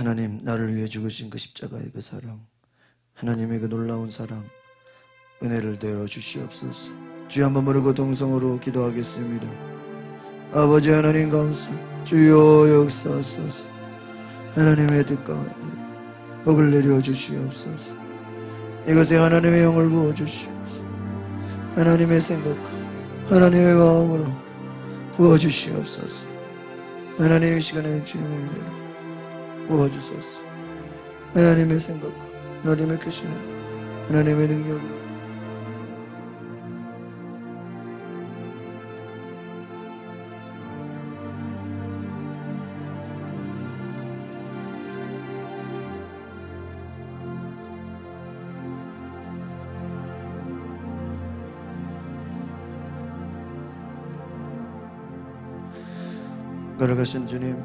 하나님, 나를 위해 죽으신 그 십자가의 그 사랑, 하나님의 그 놀라운 사랑, 은혜를 내려 주시옵소서. 주여, 한번 부르고 동성으로 기도하겠습니다. 아버지 하나님 감사, 주여 역사하소서. 하나님의 뜻 가운데 복을 내려 주시옵소서. 이것에 하나님의 영을 부어 주시옵소서. 하나님의 생각과 하나님의 마음으로 부어 주시옵소서. 하나님, 이 시간에 주님의 은혜를 부어 주소서. 하나님의 생각과 하나님의 크시는 하나님의 능력으로 걸어가신 주님,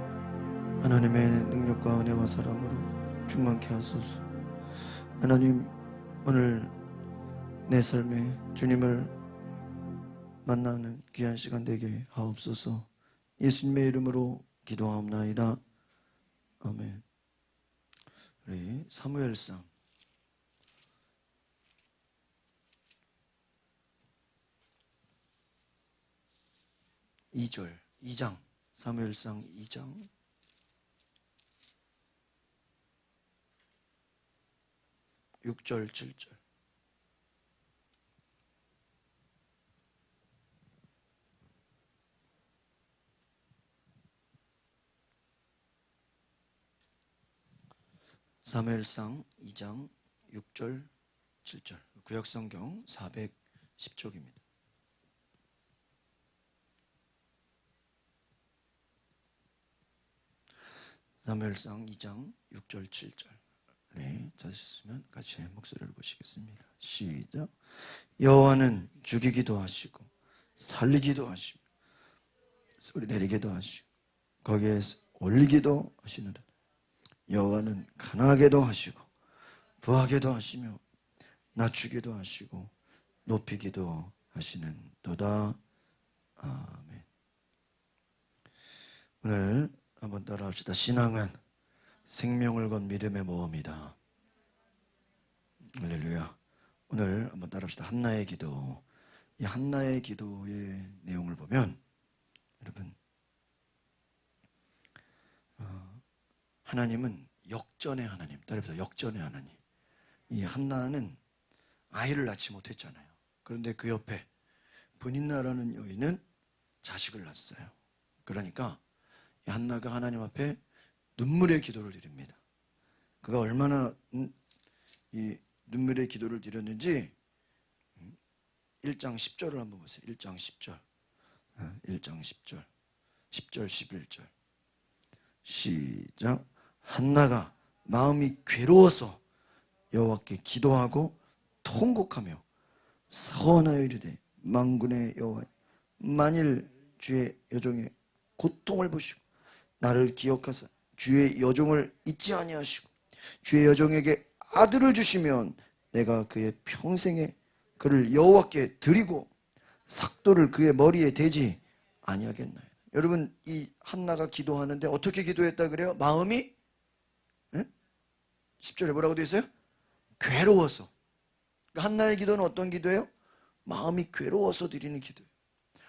하나님의 능력과 은혜와 사랑으로 충만케 하소서. 하나님, 오늘 내 삶에 주님을 만나는 귀한 시간 되게 하옵소서. 예수님의 이름으로 기도하옵나이다. 아멘. 우리 사무엘상 2장, 사무엘상 2장 6절 7절. 사무엘상 2장 6절 7절. 구약성경 410쪽입니다. 사무엘상 2장 6절 7절. 네, 찾으셨으면 같이 목소리를 보시겠습니다. 시작. 여호와는 죽이기도 하시고 살리기도 하시고 소리 내리기도 하시고 거기에서 올리기도 하시느라. 여호와는 강하게도 하시고 부하게도 하시며 낮추기도 하시고 높이기도 하시는도다. 아멘. 오늘 한번 따라합시다. 신앙은 생명을 건 믿음의 모험이다. 할렐루야. 오늘 한번 따라합시다. 한나의 기도. 이 한나의 기도의 내용을 보면 여러분, 하나님은 역전의 하나님. 따라합시다. 역전의 하나님. 이 한나는 아이를 낳지 못했잖아요. 그런데 그 옆에 분인나라는 여인은 자식을 낳았어요. 그러니까 이 한나가 하나님 앞에 눈물의 기도를 드립니다. 그가 얼마나 이 눈물의 기도를 드렸는지 1장 10절을 한번 보세요. 1장 10절. 1장 10절. 10절 11절. 시작. 한나가 마음이 괴로워서 여호와께 기도하고 통곡하며 서원하여 이르되, 만군의 여호와, 만일 주의 여종의 고통을 보시고 나를 기억하사 주의 여종을 잊지 아니하시고 주의 여종에게 아들을 주시면 내가 그의 평생에 그를 여호와께 드리고 삭도를 그의 머리에 대지 아니하겠나요? 여러분, 이 한나가 기도하는데 어떻게 기도했다 그래요? 마음이 10절에 뭐라고 되어 있어요? 괴로워서. 그러니까 한나의 기도는 어떤 기도예요? 마음이 괴로워서 드리는 기도예요.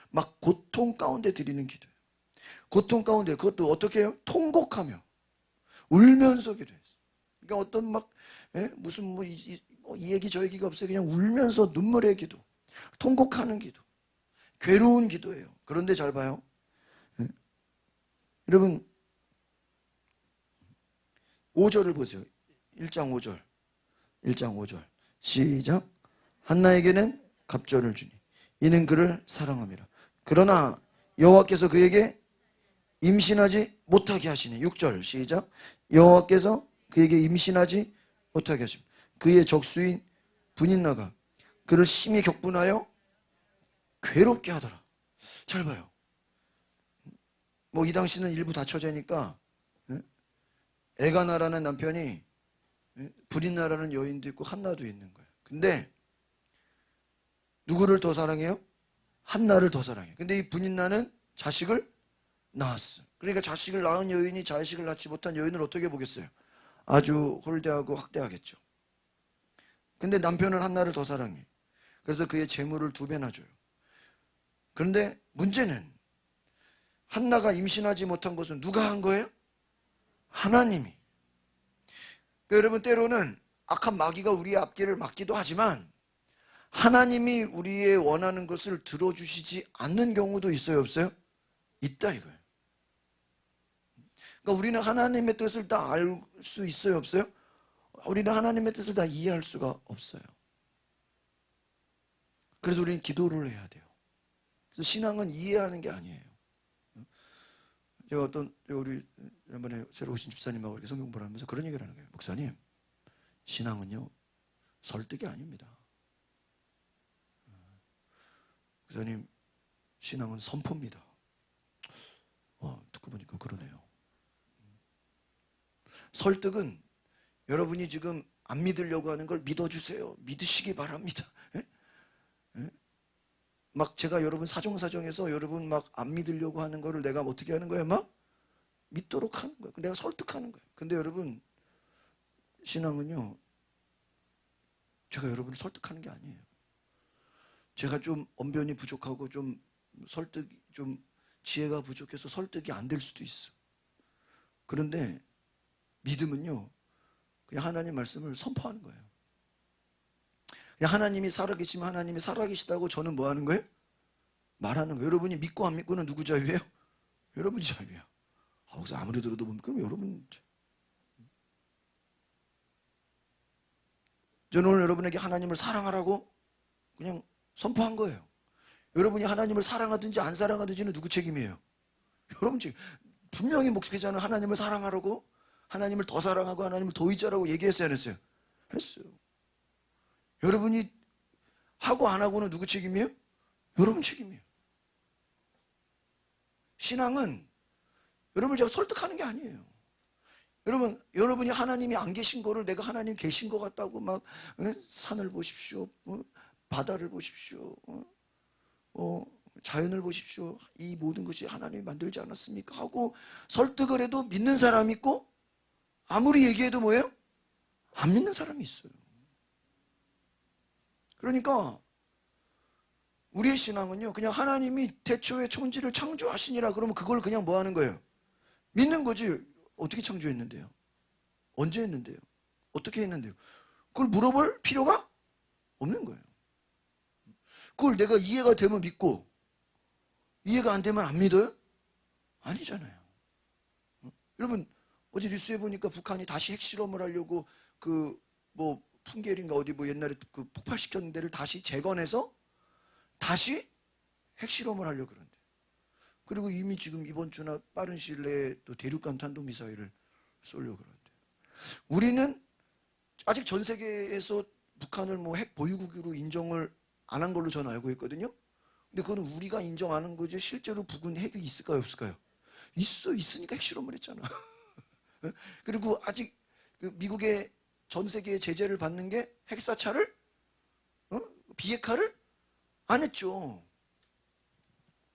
막 고통 가운데 드리는 기도예요. 고통 가운데, 그것도 어떻게 해요? 통곡하며 울면서 기도했어요. 그러니까 어떤 막 무슨 이 얘기 저 얘기가 없어요. 그냥 울면서 눈물의 기도, 통곡하는 기도, 괴로운 기도예요. 그런데 잘 봐요. 여러분, 5절을 보세요. 1장 5절. 1장 5절. 시작. 한나에게는 갑절을 주니 이는 그를 사랑함이라. 그러나 여호와께서 그에게 임신하지 못하게 하시니. 6절. 시작. 여호와께서 그에게 임신하지 못하게 하시니 그의 적수인 분인나가 그를 심히 격분하여 괴롭게 하더라. 잘 봐요. 뭐 이 당시는 일부 다처제니까 엘가나라는 남편이 분인나라는 여인도 있고 한나도 있는 거예요. 근데 누구를 더 사랑해요? 한나를 더 사랑해요. 근데 이 분인나는 자식을 낳았어. 그러니까 자식을 낳은 여인이 자식을 낳지 못한 여인을 어떻게 보겠어요? 아주 홀대하고 학대하겠죠. 근데 남편은 한나를 더 사랑해. 그래서 그의 재물을 2배나 줘요. 그런데 문제는 한나가 임신하지 못한 것은 누가 한 거예요? 하나님이. 그러니까 여러분, 때로는 악한 마귀가 우리의 앞길을 막기도 하지만 하나님이 우리의 원하는 것을 들어주시지 않는 경우도 있어요, 없어요? 있다 이거예요. 그러니까 우리는 하나님의 뜻을 다 알 수 있어요, 없어요? 우리는 하나님의 뜻을 다 이해할 수가 없어요. 그래서 우리는 기도를 해야 돼요. 그래서 신앙은 이해하는 게 아니에요. 제가 우리 이번에 새로 오신 집사님하고 이렇게 성경 보라면서 그런 얘기를 하는 거예요. 목사님, 신앙은요 설득이 아닙니다. 목사님, 신앙은 선포입니다. 듣고 보니까 그러네요. 설득은 여러분이 지금 안 믿으려고 하는 걸 믿어주세요. 믿으시기 바랍니다. 예? 예? 막 제가 여러분 사정사정해서 여러분 막 안 믿으려고 하는 거를 내가 어떻게 하는 거예요? 막 믿도록 하는 거예요. 내가 설득하는 거예요. 근데 여러분, 신앙은요 제가 여러분을 설득하는 게 아니에요. 제가 좀 언변이 부족하고 좀 지혜가 부족해서 설득이 안 될 수도 있어. 그런데 믿음은요 그냥 하나님 말씀을 선포하는 거예요. 그냥 하나님이 살아계시면 하나님이 살아계시다고 저는 뭐 하는 거예요? 말하는 거예요. 여러분이 믿고 안 믿고는 누구 자유예요? 여러분 자유예요. 그래서 아무리 들어도 못 믿으면 여러분. 저는 오늘 여러분에게 하나님을 사랑하라고 그냥 선포한 거예요. 여러분이 하나님을 사랑하든지 안 사랑하든지는 누구 책임이에요? 여러분 책임. 분명히 목회자는 하나님을 사랑하라고, 하나님을 더 사랑하고 하나님을 더 의지하라고 얘기했어요, 안 했어요? 했어요. 여러분이 하고 안 하고는 누구 책임이에요? 여러분 책임이에요. 신앙은 여러분을 제가 설득하는 게 아니에요. 여러분이 하나님이 안 계신 거를 내가 하나님 계신 것 같다고 막 산을 보십시오, 바다를 보십시오, 자연을 보십시오, 이 모든 것이 하나님이 만들지 않았습니까? 하고 설득을 해도 믿는 사람이 있고 아무리 얘기해도 뭐예요? 안 믿는 사람이 있어요. 그러니까 우리의 신앙은요 그냥 하나님이 태초에 천지를 창조하시니라 그러면 그걸 그냥 뭐 하는 거예요? 믿는 거지. 어떻게 창조했는데요? 언제 했는데요? 어떻게 했는데요? 그걸 물어볼 필요가 없는 거예요. 그걸 내가 이해가 되면 믿고 이해가 안 되면 안 믿어요? 아니잖아요. 여러분, 어제 뉴스에 보니까 북한이 다시 핵실험을 하려고 풍계리인가 어디 옛날에 폭발시켰는 데를 다시 재건해서 다시 핵실험을 하려고 그러는데, 그리고 이미 지금 이번 주나 빠른 시일 내에 또 대륙간 탄도미사일을 쏘려고 그러는데, 우리는 아직 전 세계에서 북한을 핵 보유국으로 인정을 안 한 걸로 저는 알고 있거든요. 근데 그건 우리가 인정 안 한 거지 실제로 북은 핵이 있을까요, 없을까요? 있으니까 핵실험을 했잖아. 그리고 아직 미국의 전 세계의 제재를 받는 게 핵사찰을 비핵화를 안 했죠.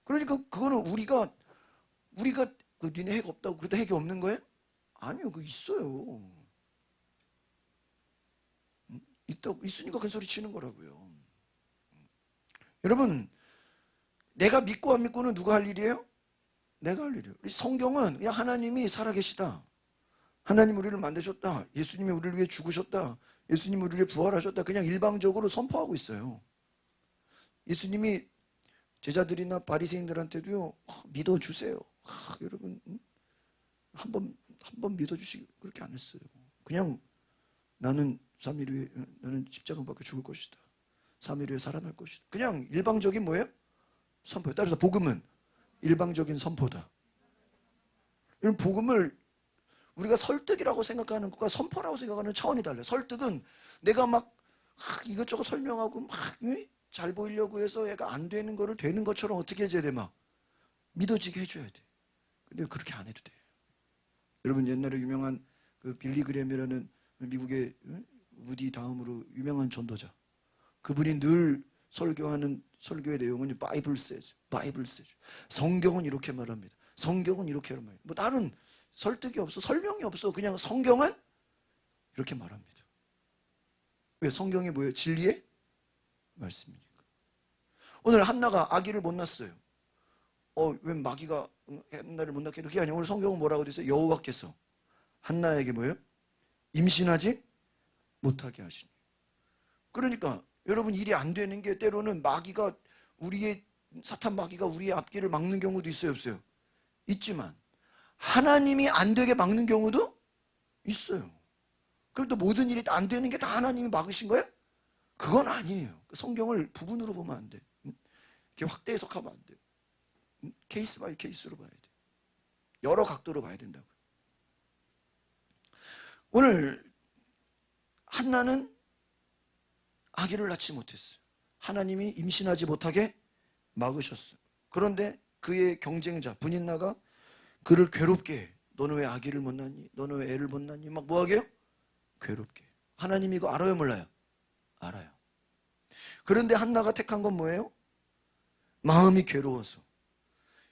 그러니까 그거는 우리가 니네 핵 없다고 그래도 핵이 없는 거예요? 아니요, 그거 있어요. 있으니까 큰 소리 치는 거라고요. 여러분, 내가 믿고 안 믿고는 누가 할 일이에요? 내가 할 일이에요. 성경은 그냥 하나님이 살아계시다, 하나님 우리를 만드셨다, 예수님이 우리를 위해 죽으셨다, 예수님이 우리를 부활하셨다, 그냥 일방적으로 선포하고 있어요. 예수님이 제자들이나 바리새인들한테도요 믿어주세요. 여러분 한번 믿어주시기 그렇게 안 했어요. 그냥 나는 3일 후에 나는 십자가 밖에 죽을 것이다, 3일 후에 살아날 것이다, 그냥 일방적인 뭐예요? 선포예요. 따라서 복음은 일방적인 선포다. 이런 복음을 우리가 설득이라고 생각하는 것과 선포라고 생각하는 차원이 달라요. 설득은 내가 막 이것저것 설명하고 막 잘 보이려고 해서 얘가 안 되는 거를 되는 것처럼 어떻게 해줘야 돼? 막 믿어지게 해줘야 돼. 근데 그렇게 안 해도 돼. 여러분, 옛날에 유명한 빌리 그램이라는 미국의 우디 다음으로 유명한 전도자, 그분이 늘 설교하는 설교의 내용은 바이블 세즈, 성경은 이렇게 말합니다. 성경은 이렇게 하는 말이에요. 뭐 다른 설득이 없어, 설명이 없어. 그냥 성경은 이렇게 말합니다. 왜? 성경이 뭐예요? 진리의 말씀이니까. 오늘 한나가 아기를 못 낳았어요. 왜 마귀가 한나를 못 낳게 이렇게 아니야. 오늘 성경은 뭐라고 돼 있어요? 여호와께서 한나에게 뭐예요? 임신하지 못하게 하시니. 그러니까 여러분, 일이 안 되는 게 때로는 마귀가 사탄 마귀가 우리의 앞길을 막는 경우도 있어요, 없어요? 있지만 하나님이 안 되게 막는 경우도 있어요. 그럼 또 모든 일이 안 되는 게 다 하나님이 막으신 거예요? 그건 아니에요. 성경을 부분으로 보면 안 돼. 이렇게 확대 해석하면 안 돼. 케이스 바이 케이스로 봐야 돼. 여러 각도로 봐야 된다고요. 오늘 한나는 아기를 낳지 못했어요. 하나님이 임신하지 못하게 막으셨어요. 그런데 그의 경쟁자 분인나가 그를 괴롭게 해. 너는 왜 아기를 못 낳니? 너는 왜 애를 못 낳니? 막 뭐하게 해요? 괴롭게. 하나님이 이거 알아요, 몰라요? 알아요. 그런데 한나가 택한 건 뭐예요? 마음이 괴로워서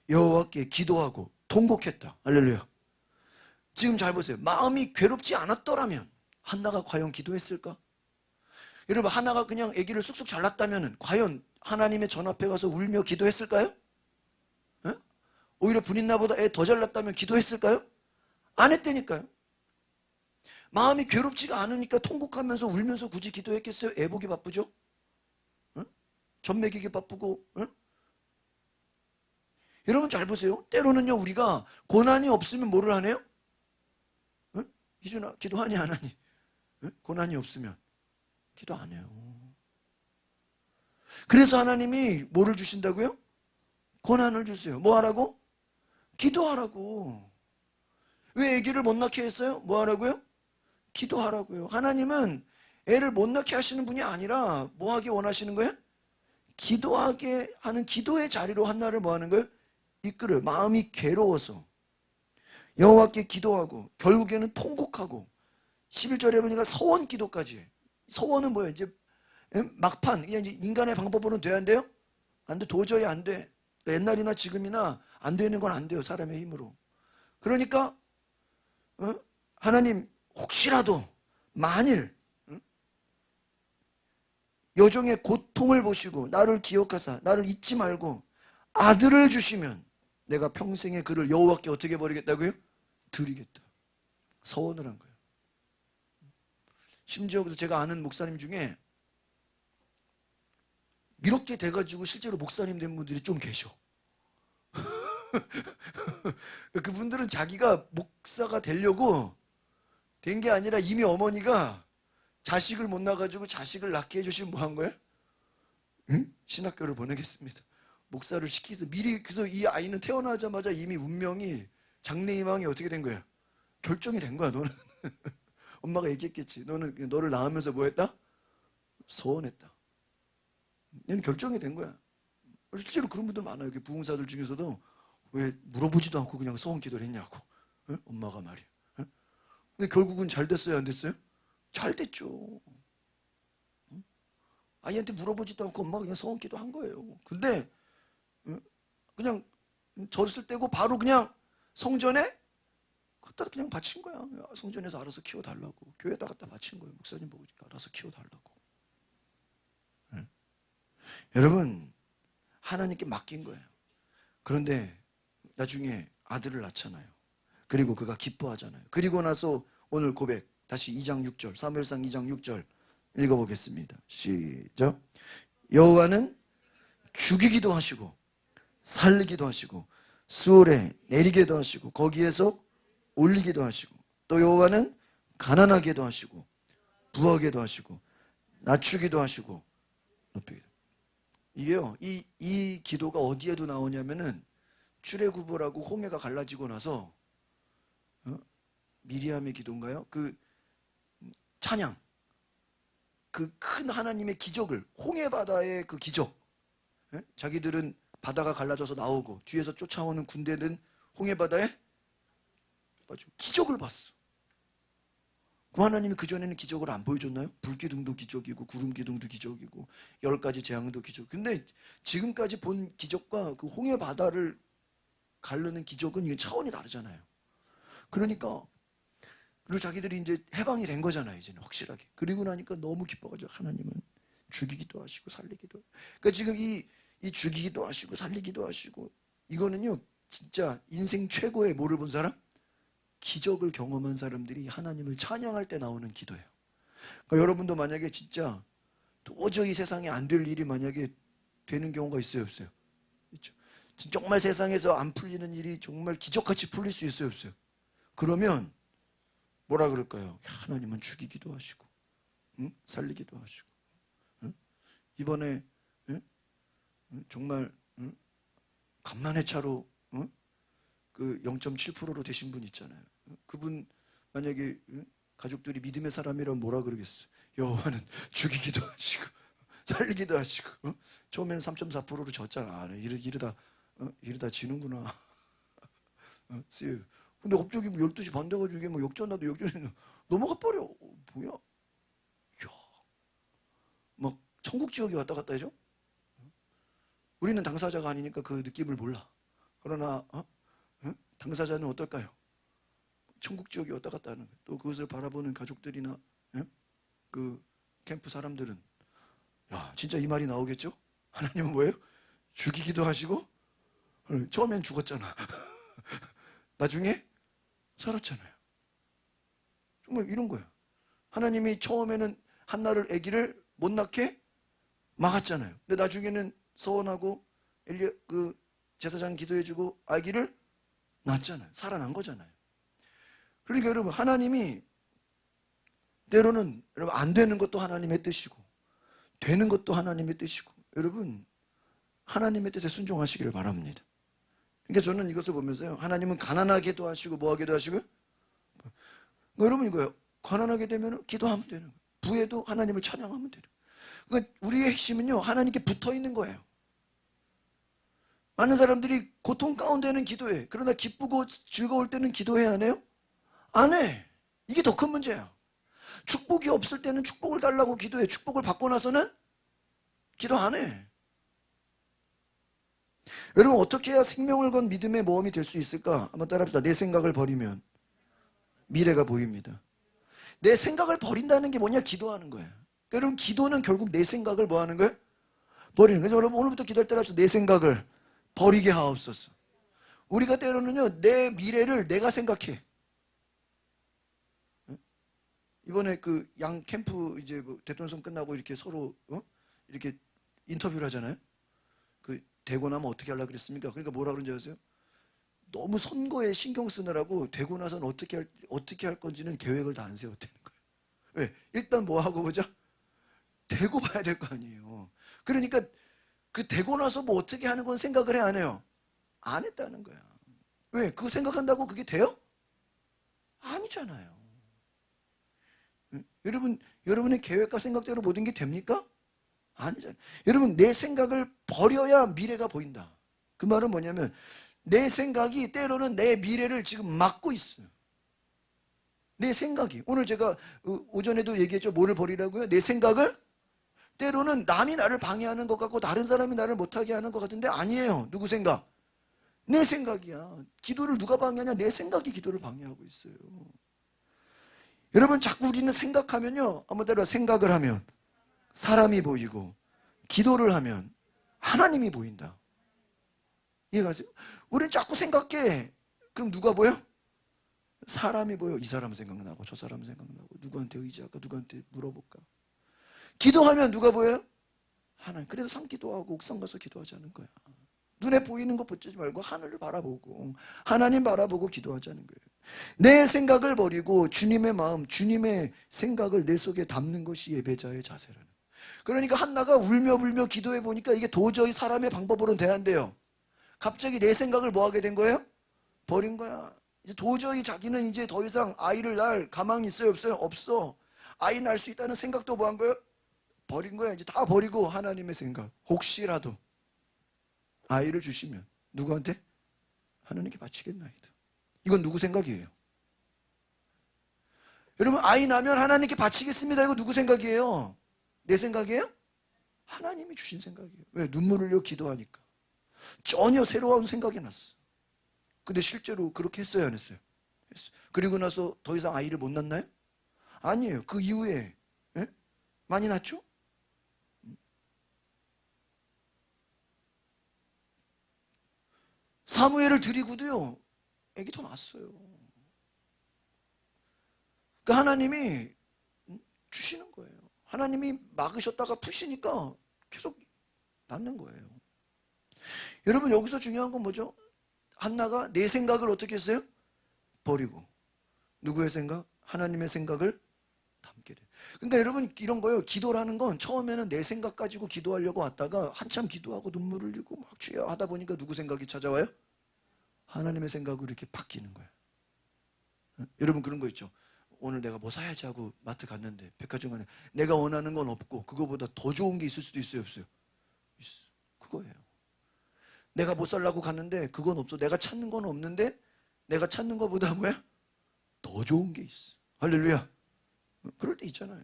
여호와께 기도하고 통곡했다. 할렐루야. 지금 잘 보세요. 마음이 괴롭지 않았더라면 한나가 과연 기도했을까? 여러분, 한나가 그냥 아기를 쑥쑥 잘났다면 과연 하나님의 전 앞에 가서 울며 기도했을까요? 에? 오히려 분인나보다 애 더 잘났다면 기도했을까요? 안 했다니까요. 마음이 괴롭지가 않으니까 통곡하면서 울면서 굳이 기도했겠어요? 애 보기 바쁘죠? 에? 젖 먹이기 바쁘고. 에? 여러분 잘 보세요. 때로는요, 우리가 고난이 없으면 뭐를 하네요? 에? 희준아, 기도하니 안 하니? 에? 고난이 없으면 기도 안 해요. 그래서 하나님이 뭐를 주신다고요? 고난을 주세요. 뭐 하라고? 기도하라고. 왜 아기를 못 낳게 했어요? 뭐 하라고요? 기도하라고요. 하나님은 애를 못 낳게 하시는 분이 아니라 뭐 하게 원하시는 거예요? 기도하게 하는 기도의 자리로 한나를 뭐 하는 거예요? 이끌어요. 마음이 괴로워서 여호와께 기도하고 결국에는 통곡하고 11절에 보니까 서원 기도까지 해요. 서원은 뭐예요? 이제 막판, 그냥 이제 인간의 방법으로는 돼야 안 돼요? 안 돼. 도저히 안 돼. 옛날이나 지금이나 안 되는 건 안 돼요. 사람의 힘으로. 그러니까 하나님, 혹시라도 만일 여종의 고통을 보시고 나를 기억하사 나를 잊지 말고 아들을 주시면 내가 평생에 그를 여호와께 어떻게 버리겠다고요? 드리겠다. 서원을 한 거예요. 심지어 제가 아는 목사님 중에 이렇게 돼가지고 실제로 목사님 된 분들이 좀 계셔. 그분들은 자기가 목사가 되려고 된 게 아니라 이미 어머니가 자식을 못 낳아가지고 자식을 낳게 해주시면 뭐 한 거예요? 응? 신학교를 보내겠습니다. 목사를 시키서 미리. 그래서 이 아이는 태어나자마자 이미 운명이, 장래희망이 어떻게 된 거야? 결정이 된 거야. 너는 엄마가 얘기했겠지. 너는 너를 낳으면서 뭐 했다? 서원했다. 얘는 결정이 된 거야. 실제로 그런 분들 많아요. 부흥사들 중에서도 왜 물어보지도 않고 그냥 서원 기도를 했냐고. 응? 엄마가 말이야. 응? 근데 결국은 잘 됐어요, 안 됐어요? 잘 됐죠. 응? 아이한테 물어보지도 않고 엄마가 그냥 서원 기도 한 거예요. 근데 그냥 젖을 떼고 바로 그냥 성전에 갖다 그냥 바친 거야. 성전에서 알아서 키워달라고. 교회에다 갖다 바친 거예요. 목사님 보고 알아서 키워달라고. 응? 여러분, 하나님께 맡긴 거예요. 그런데 나중에 아들을 낳잖아요. 그리고 그가 기뻐하잖아요. 그리고 나서 오늘 고백, 다시 2장 6절, 사무엘상 2장 6절 읽어보겠습니다. 시작. 여호와는 죽이기도 하시고 살리기도 하시고 수월에 내리게도 하시고 거기에서 올리기도 하시고 또 여호와는 가난하게도 하시고 부하게도 하시고 낮추기도 하시고 높이기도. 이게요, 이 기도가 어디에도 나오냐면은 출애굽을하고 홍해가 갈라지고 나서 미리암의 기도인가요? 그 찬양, 그 큰 하나님의 기적을, 홍해 바다의 그 기적. 자기들은 바다가 갈라져서 나오고 뒤에서 쫓아오는 군대는 홍해 바다에 기적을 봤어. 그 하나님이 그전에는 기적을 안 보여줬나요? 불기둥도 기적이고 구름기둥도 기적이고 10가지 재앙도 기적. 근데 지금까지 본 기적과 그 홍해 바다를 가르는 기적은 이게 차원이 다르잖아요. 그러니까 그리고 자기들이 이제 해방이 된 거잖아요. 이제는 확실하게. 그리고 나니까 너무 기뻐가지고 하나님은 죽이기도 하시고 살리기도 하고. 그러니까 지금 이 죽이기도 하시고 살리기도 하시고 이거는요 진짜 인생 최고의 뭐를 본 사람? 기적을 경험한 사람들이 하나님을 찬양할 때 나오는 기도예요. 그러니까 여러분도 만약에 진짜 도저히 세상에 안 될 일이 만약에 되는 경우가 있어요, 없어요? 있죠. 정말 세상에서 안 풀리는 일이 정말 기적같이 풀릴 수 있어요, 없어요? 그러면 뭐라 그럴까요? 하나님은 죽이기도 하시고, 응? 살리기도 하시고, 응? 이번에 응? 정말 간만에 차로 그 0.7%로 되신 분 있잖아요. 그분 만약에 가족들이 믿음의 사람이라면 뭐라 그러겠어요? 여호와는 죽이기도 하시고 살리기도 하시고 처음에는 3.4%로 졌잖아. 이러다 지는구나. 근데 갑자기 뭐 12시 반 돼가지고 이게 뭐 역전나도 역전이 넘어가 버려. 뭐야? 이야, 막 천국 지옥이 왔다 갔다 해죠? 우리는 당사자가 아니니까 그 느낌을 몰라. 그러나 당사자는 어떨까요? 천국 지옥이 왔다 갔다 하는 거예요. 또 그것을 바라보는 가족들이나 그 캠프 사람들은 야 진짜 이 말이 나오겠죠? 하나님은 뭐예요? 죽이기도 하시고 처음엔 죽었잖아. 나중에 살았잖아요. 정말 이런 거예요. 하나님이 처음에는 한나를 아기를 못 낳게 막았잖아요. 근데 나중에는 서원하고 그 제사장 기도해주고 아기를 낳았잖아요. 살아난 거잖아요. 그러니까 여러분 하나님이 때로는 여러분 안 되는 것도 하나님의 뜻이고 되는 것도 하나님의 뜻이고 여러분 하나님의 뜻에 순종하시기를 바랍니다. 그러니까 저는 이것을 보면서요 하나님은 가난하게도 하시고 뭐하게도 하시고요 여러분 이거예요. 가난하게 되면 기도하면 되는 거예요. 부에도 하나님을 찬양하면 되는 거예요. 그러니까 우리의 핵심은요 하나님께 붙어 있는 거예요. 많은 사람들이 고통 가운데는 기도해. 그러나 기쁘고 즐거울 때는 기도해야 안 해요? 안 해. 이게 더 큰 문제야. 축복이 없을 때는 축복을 달라고 기도해. 축복을 받고 나서는 기도 안 해. 여러분 어떻게 해야 생명을 건 믿음의 모험이 될 수 있을까? 한번 따라합시다. 내 생각을 버리면 미래가 보입니다. 내 생각을 버린다는 게 뭐냐? 기도하는 거예요. 여러분 기도는 결국 내 생각을 뭐 하는 거예요? 버리는 거예요. 여러분 오늘부터 기도할 때 합시다. 내 생각을 버리게 하옵소서. 우리가 때로는요 내 미래를 내가 생각해. 이번에 그 양 캠프 이제 뭐 대통령 선거 끝나고 이렇게 서로 이렇게 인터뷰를 하잖아요. 그 되고 나면 어떻게 하려고 그랬습니까? 그러니까 뭐라 그런지 아세요? 너무 선거에 신경 쓰느라고 되고 나서는 어떻게 할 건지는 계획을 다 안 세웠다는 거예요. 왜? 일단 뭐 하고 보자. 되고 봐야 될 거 아니에요. 그러니까 그 되고 나서 뭐 어떻게 하는 건 생각을 해 안 해요? 안 했다는 거야. 왜? 그거 생각한다고 그게 돼요? 아니잖아요. 여러분의 계획과 생각대로 모든 게 됩니까? 아니잖아요. 여러분 내 생각을 버려야 미래가 보인다. 그 말은 뭐냐면 내 생각이 때로는 내 미래를 지금 막고 있어요. 내 생각이. 오늘 제가 오전에도 얘기했죠. 뭐를 버리라고요? 내 생각을 때로는 남이 나를 방해하는 것 같고 다른 사람이 나를 못하게 하는 것 같은데 아니에요. 누구 생각? 내 생각이야. 기도를 누가 방해하냐? 내 생각이 기도를 방해하고 있어요. 여러분 자꾸 우리는 생각하면요. 한번 따라 생각을 하면 사람이 보이고 기도를 하면 하나님이 보인다. 이해가세요? 우리는 자꾸 생각해. 그럼 누가 보여? 사람이 보여. 이 사람 생각나고 저 사람 생각나고 누구한테 의지할까? 누구한테 물어볼까? 기도하면 누가 보여요? 하나님. 그래서 산기도하고 옥상 가서 기도하자는 거야. 눈에 보이는 거 보지 말고 하늘을 바라보고 하나님 바라보고 기도하자는 거예요. 내 생각을 버리고 주님의 마음, 주님의 생각을 내 속에 담는 것이 예배자의 자세라는 거예요. 그러니까 한나가 울며 불며 기도해 보니까 이게 도저히 사람의 방법으로는 돼야 안 돼요. 갑자기 내 생각을 뭐 하게 된 거예요? 버린 거야. 이제 도저히 자기는 이제 더 이상 아이를 낳을 가망이 있어요? 없어요? 없어. 아이 낳을 수 있다는 생각도 뭐 한 거예요? 버린 거야. 이제 다 버리고 하나님의 생각. 혹시라도 아이를 주시면 누구한테? 하나님께 바치겠나이다. 이건 누구 생각이에요? 여러분 아이 낳으면 하나님께 바치겠습니다. 이거 누구 생각이에요? 내 생각이에요? 하나님이 주신 생각이에요. 왜? 눈물 흘려 기도하니까. 전혀 새로운 생각이 났어. 근데 실제로 그렇게 했어요, 안 했어요? 했어요. 그리고 나서 더 이상 아이를 못 낳나요? 아니에요. 그 이후에 예? 많이 낳죠? 사무엘을 드리고도요, 애기 더 낳았어요. 그러니까 하나님이 주시는 거예요. 하나님이 막으셨다가 푸시니까 계속 낳는 거예요. 여러분, 여기서 중요한 건 뭐죠? 한나가 내 생각을 어떻게 했어요? 버리고. 누구의 생각? 하나님의 생각을 담게 돼요. 그러니까 여러분, 이런 거요, 기도라는 건 처음에는 내 생각 가지고 기도하려고 왔다가 한참 기도하고 눈물을 흘리고 막 주여 하다 보니까 누구 생각이 찾아와요? 하나님의 생각으로 이렇게 바뀌는 거예요. 여러분, 그런 거 있죠? 오늘 내가 뭐 사야지 하고 마트 갔는데 백화점 안에 내가 원하는 건 없고 그거보다 더 좋은 게 있을 수도 있어요, 없어요? 있어. 그거예요. 내가 뭐 살라고 갔는데 그건 없어. 내가 찾는 건 없는데 내가 찾는 것보다 뭐야? 더 좋은 게 있어. 할렐루야. 그럴 때 있잖아요.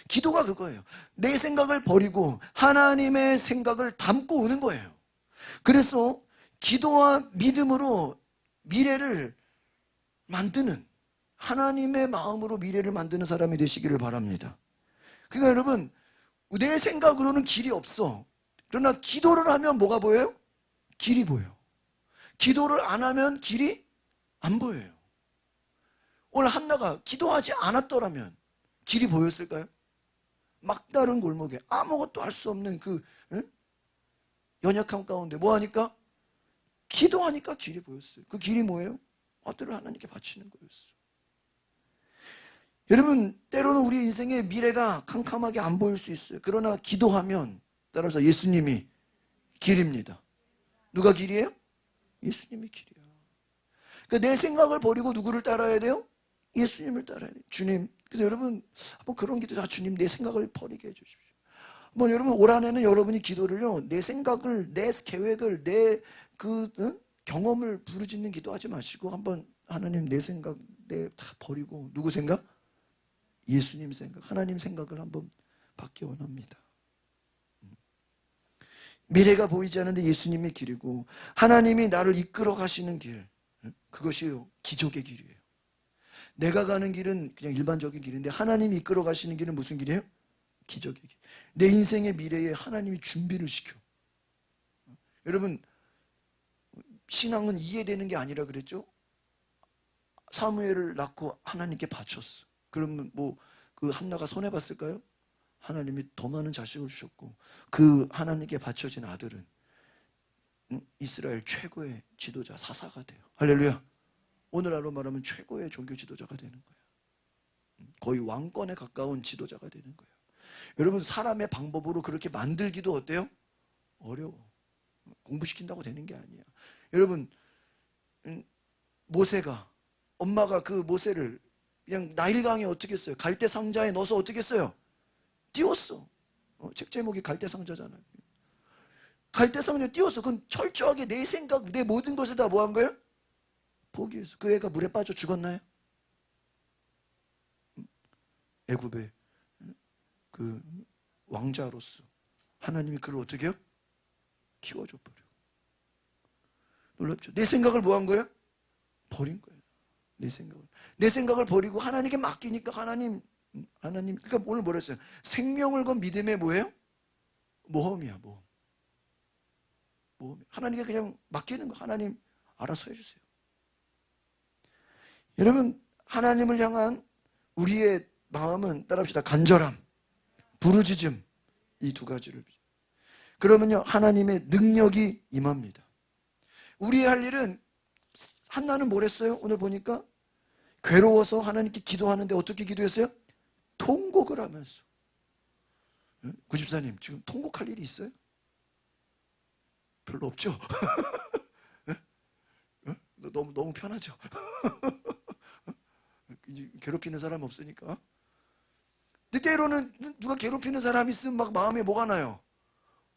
기도가 그거예요. 내 생각을 버리고 하나님의 생각을 담고 오는 거예요. 그래서 기도와 믿음으로 미래를 만드는, 하나님의 마음으로 미래를 만드는 사람이 되시기를 바랍니다. 그러니까 여러분, 내 생각으로는 길이 없어. 그러나 기도를 하면 뭐가 보여요? 길이 보여. 기도를 안 하면 길이 안 보여요. 오늘 한나가 기도하지 않았더라면 길이 보였을까요? 막다른 골목에 아무것도 할 수 없는 그 연약함 가운데 뭐 하니까? 기도하니까 길이 보였어요. 그 길이 뭐예요? 아들을 하나님께 바치는 거였어요. 여러분, 때로는 우리 인생의 미래가 캄캄하게 안 보일 수 있어요. 그러나 기도하면, 따라서 예수님이 길입니다. 누가 길이에요? 예수님이 길이야. 그러니까 내 생각을 버리고 누구를 따라야 돼요? 예수님을 따라야 돼요. 주님. 그래서 여러분, 한번 그런 기도, 주님 내 생각을 버리게 해주십시오. 뭐 여러분, 올 한해는 여러분이 기도를요, 내 생각을, 내 계획을, 내 경험을 부르짖는 기도하지 마시고 한번 하나님 내 생각 내 다 버리고 누구 생각? 예수님 생각, 하나님 생각을 한번 받기 원합니다. 미래가 보이지 않는데 예수님의 길이고 하나님이 나를 이끌어 가시는 길, 그것이요 기적의 길이에요. 내가 가는 길은 그냥 일반적인 길인데 하나님이 이끌어 가시는 길은 무슨 길이에요? 기적의 길. 내 인생의 미래에 하나님이 준비를 시켜. 여러분, 신앙은 이해되는 게 아니라 그랬죠? 사무엘을 낳고 하나님께 바쳤어. 그러면 뭐 그 한나가 손해 봤을까요? 하나님이 더 많은 자식을 주셨고 그 하나님께 바쳐진 아들은 이스라엘 최고의 지도자, 사사가 돼요. 할렐루야. 오늘날로 말하면 최고의 종교 지도자가 되는 거예요. 거의 왕권에 가까운 지도자가 되는 거예요. 여러분, 사람의 방법으로 그렇게 만들기도 어때요? 어려워. 공부시킨다고 되는 게 아니야. 여러분, 모세가, 엄마가 그 모세를 그냥 나일강에 어떻게 했어요? 갈대 상자에 넣어서 어떻게 했어요? 띄웠어. 책 제목이 갈대 상자잖아요. 갈대 상자에 띄웠어. 그건 철저하게 내 생각, 내 모든 것을 다 뭐 한 거예요? 포기했어. 그 애가 물에 빠져 죽었나요? 애굽의 그 왕자로서 하나님이 그를 어떻게 해요? 키워줘 버려. 놀랍죠? 내 생각을 뭐 한 거예요? 버린 거예요. 내 생각을 버리고 하나님께 맡기니까 하나님, 그러니까 오늘 뭐라 했어요? 생명을 건 믿음의 뭐예요? 모험이야, 모험. 하나님께 그냥 맡기는 거. 하나님 알아서 해주세요. 여러분, 하나님을 향한 우리의 마음은 따라합시다. 간절함, 부르짖음, 이 두 가지를. 그러면요, 하나님의 능력이 임합니다. 우리의 할 일은, 한나는 뭘 했어요? 오늘 보니까 괴로워서 하나님께 기도하는데 어떻게 기도했어요? 통곡을 하면서. 구집사님, 지금 통곡할 일이 있어요? 별로 없죠? 너무 편하죠? 괴롭히는 사람 없으니까. 근데 때로는 누가 괴롭히는 사람 있으면 막 마음에 뭐가 나요?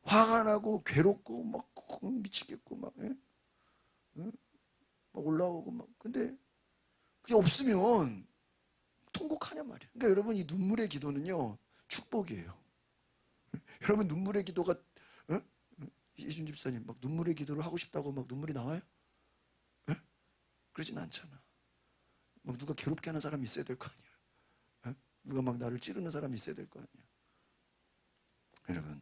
화가 나고 괴롭고 막 미치겠고 막 올라오고 막. 근데 그게 없으면 통곡하냔 말이에요. 그러니까 여러분, 이 눈물의 기도는요 축복이에요. 여러분, 눈물의 기도가 이준 집사님 막 눈물의 기도를 하고 싶다고 막 눈물이 나와요? 그러진 않잖아. 막 누가 괴롭게 하는 사람이 있어야 될 거 아니야. 누가 막 나를 찌르는 사람이 있어야 될 거 아니야. 여러분,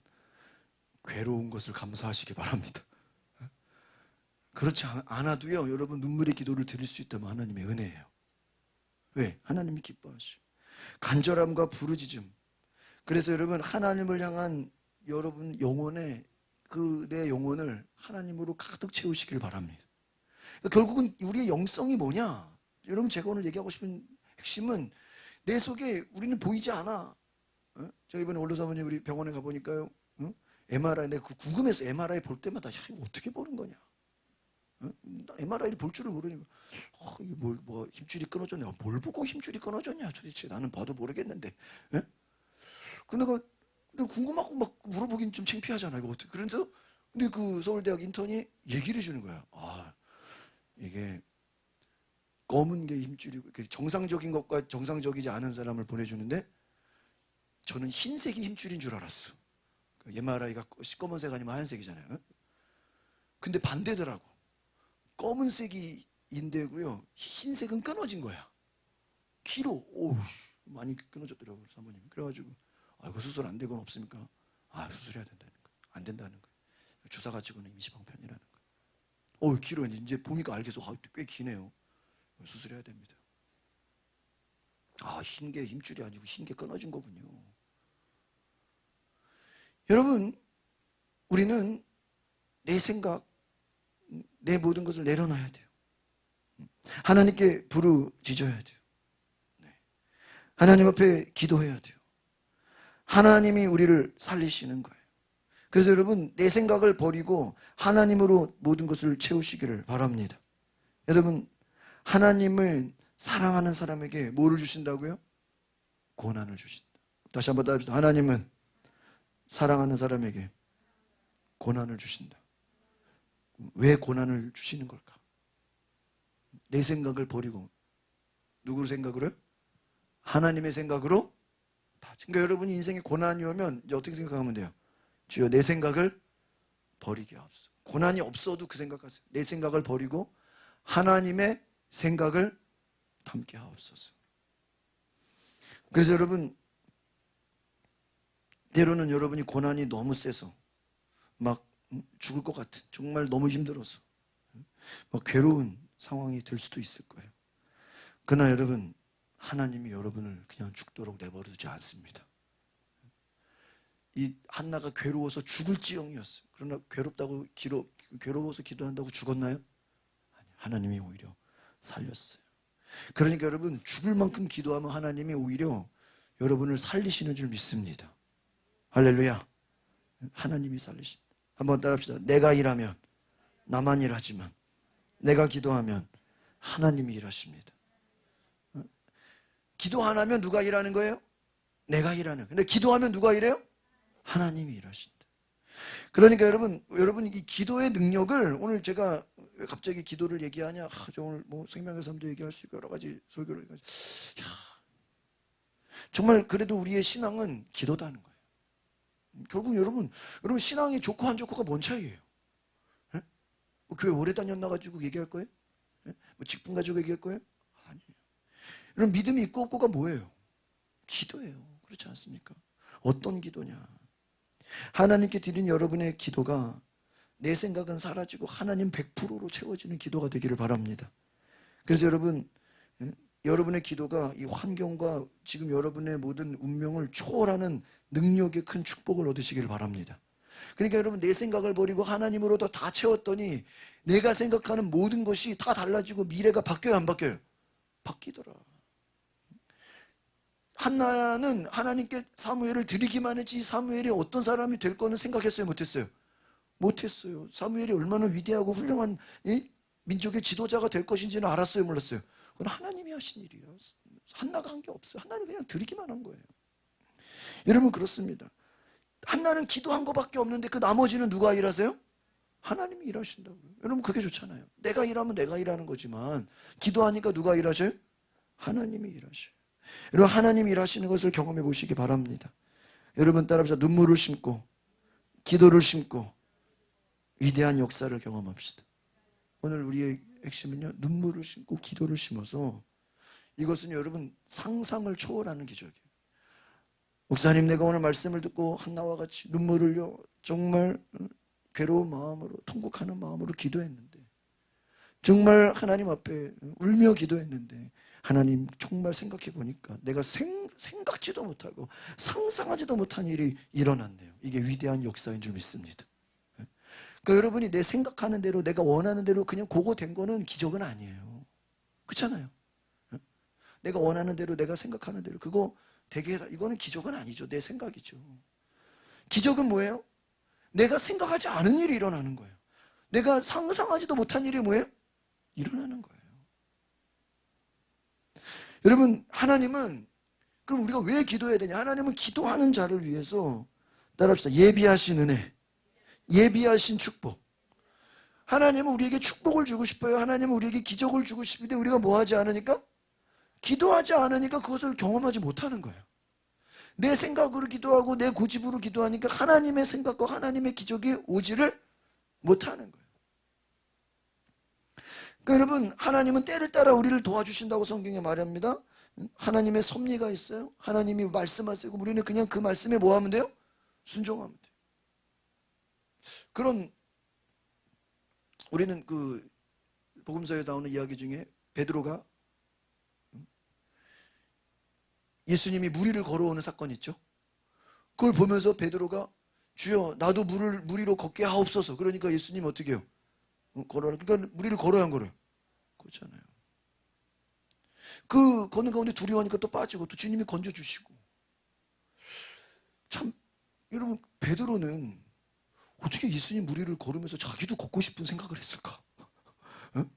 괴로운 것을 감사하시기 바랍니다. 그렇지 않아도요, 여러분 눈물의 기도를 드릴 수 있다면 하나님의 은혜예요. 왜? 하나님이 기뻐하시고 간절함과 부르짖음. 그래서 여러분, 하나님을 향한 여러분 영혼의 내 영혼을 하나님으로 가득 채우시길 바랍니다. 그러니까 결국은 우리의 영성이 뭐냐? 여러분, 제가 오늘 얘기하고 싶은 핵심은 내 속에 우리는 보이지 않아. 제가 이번에 원로 사모님 우리 병원에 가보니까요, MRI, 내가 궁금해서 MRI 볼 때마다, 야, 이거 어떻게 보는 거냐? MRI를 볼 줄을 모르니까, 이게 뭐 힘줄이 끊어졌냐? 뭘 보고 힘줄이 끊어졌냐? 도대체 나는 봐도 모르겠는데. 근데 궁금하고 막 물어보긴 좀 창피하잖아. 이거 어떻게? 그래서 근데 그 서울대학 인턴이 얘기를 해주는 거야. 이게 검은 게 힘줄이고, 정상적인 것과 정상적이지 않은 사람을 보내주는데, 저는 흰색이 힘줄인 줄 알았어. MRI가 검은색 아니면 하얀색이잖아요. 근데 반대더라고. 검은색이 인대고요, 흰색은 끊어진 거야. 길어. 많이 끊어졌더라고요, 사모님. 그래가지고, 이거 수술 안 되건 없습니까? 수술해야 된다는 거예요. 안 된다는 거예요. 주사 가지고는 임시방편이라는 거예요. 길어. 이제 보니까 알겠어. 꽤 기네요. 수술해야 됩니다. 흰 게 힘줄이 아니고 흰 게 끊어진 거군요. 여러분, 우리는 내 생각, 내 모든 것을 내려놔야 돼요. 하나님께 부르짖어야 돼요. 하나님 앞에 기도해야 돼요. 하나님이 우리를 살리시는 거예요. 그래서 여러분, 내 생각을 버리고 하나님으로 모든 것을 채우시기를 바랍니다. 여러분, 하나님은 사랑하는 사람에게 뭐를 주신다고요? 고난을 주신다. 다시 한번 따라합시다. 하나님은 사랑하는 사람에게 고난을 주신다. 왜 고난을 주시는 걸까? 내 생각을 버리고 누구 생각으로요? 하나님의 생각으로. 그러니까 여러분이 인생에 고난이 오면 이제 어떻게 생각하면 돼요? 주여, 내 생각을 버리게 하옵소서. 고난이 없어도 그 생각하세요. 내 생각을 버리고 하나님의 생각을 담게 하옵소서. 그래서 여러분, 때로는 여러분이 고난이 너무 세서 막 죽을 것 같은, 정말 너무 힘들어서 막 괴로운 상황이 될 수도 있을 거예요. 그러나 여러분, 하나님이 여러분을 그냥 죽도록 내버려두지 않습니다. 이 한나가 괴로워서 죽을 지경이었어요. 그러나 괴로워서 기도한다고 죽었나요? 아니, 하나님이 오히려 살렸어요. 그러니까 여러분, 죽을 만큼 기도하면 하나님이 오히려 여러분을 살리시는 줄 믿습니다. 할렐루야. 하나님이 살리신다. 한번 따라합시다. 내가 일하면 나만 일하지만 내가 기도하면 하나님이 일하십니다. 기도 안 하면 누가 일하는 거예요? 내가 일하는. 근데 기도하면 누가 일해요? 하나님이 일하신다. 그러니까 여러분 이 기도의 능력을, 오늘 제가 왜 갑자기 기도를 얘기하냐? 오늘 뭐 생명의 삶도 얘기할 수 있고 여러 가지 설교를 해가지고, 정말 그래도 우리의 신앙은 기도다는 거예요. 결국 여러분 신앙이 좋고 안 좋고가 뭔 차이예요? 뭐 교회 오래 다녔나 가지고 얘기할 거예요? 뭐 직분 가지고 얘기할 거예요? 아니에요. 여러분, 믿음이 있고 없고가 뭐예요? 기도예요. 그렇지 않습니까? 어떤 기도냐? 하나님께 드린 여러분의 기도가 내 생각은 사라지고 하나님 100%로 채워지는 기도가 되기를 바랍니다. 그래서 여러분의 기도가 이 환경과 지금 여러분의 모든 운명을 초월하는 능력의 큰 축복을 얻으시기를 바랍니다. 그러니까 여러분, 내 생각을 버리고 하나님으로도 다 채웠더니 내가 생각하는 모든 것이 다 달라지고 미래가 바뀌어요, 안 바뀌어요? 바뀌더라. 한나는 하나님께 사무엘을 드리기만 했지 사무엘이 어떤 사람이 될 거는 생각했어요, 못했어요? 못했어요. 사무엘이 얼마나 위대하고 훌륭한 민족의 지도자가 될 것인지는 알았어요, 몰랐어요? 그건 하나님이 하신 일이에요. 한나가 한 게 없어요. 한나는 그냥 드리기만 한 거예요. 여러분, 그렇습니다. 한나는 기도한 것밖에 없는데 그 나머지는 누가 일하세요? 하나님이 일하신다고요. 여러분, 그게 좋잖아요. 내가 일하면 내가 일하는 거지만 기도하니까 누가 일하셔요? 하나님이 일하셔요. 여러분, 하나님이 일하시는 것을 경험해 보시기 바랍니다. 여러분, 따라합시다. 눈물을 심고 기도를 심고 위대한 역사를 경험합시다. 오늘 우리의 핵심은요, 눈물을 심고 기도를 심어서 이것은 여러분 상상을 초월하는 기적이에요. 목사님, 내가 오늘 말씀을 듣고 한나와 같이 눈물을 흘려 정말 괴로운 마음으로, 통곡하는 마음으로 기도했는데, 정말 하나님 앞에 울며 기도했는데, 하나님 정말 생각해 보니까 내가 생각지도 못하고 상상하지도 못한 일이 일어났네요. 이게 위대한 역사인 줄 믿습니다. 그러니까 여러분이 내 생각하는 대로, 내가 원하는 대로 그냥 그거 된 거는 기적은 아니에요. 그렇잖아요. 내가 원하는 대로, 내가 생각하는 대로 그거 되게 해라, 이거는 기적은 아니죠. 내 생각이죠. 기적은 뭐예요? 내가 생각하지 않은 일이 일어나는 거예요. 내가 상상하지도 못한 일이 뭐예요? 일어나는 거예요. 여러분, 하나님은, 그럼 우리가 왜 기도해야 되냐? 하나님은 기도하는 자를 위해서, 따라합시다, 예비하신 은혜, 예비하신 축복. 하나님은 우리에게 축복을 주고 싶어요. 하나님은 우리에게 기적을 주고 싶은데 우리가 뭐 하지 않으니까? 기도하지 않으니까 그것을 경험하지 못하는 거예요. 내 생각으로 기도하고 내 고집으로 기도하니까 하나님의 생각과 하나님의 기적이 오지를 못하는 거예요. 그러니까 여러분, 하나님은 때를 따라 우리를 도와주신다고 성경에 말합니다. 하나님의 섭리가 있어요. 하나님이 말씀하세요. 우리는 그냥 그 말씀에 뭐 하면 돼요? 순종하면 돼요. 그런, 우리는 그 복음서에 나오는 이야기 중에 베드로가 예수님이 물 위를 걸어오는 사건이 있죠. 그걸 보면서 베드로가 주여 나도 물 위로 걷게 하옵소서. 그러니까 예수님 어떻게 해요? 걸어라. 그러니까 물 위를 걸어야 안 걸어요? 그렇잖아요. 그 걷는 가운데 두려워하니까 또 빠지고 또 주님이 건져주시고. 참 여러분, 베드로는 어떻게 예수님 물 위를 걸으면서 자기도 걷고 싶은 생각을 했을까? 어?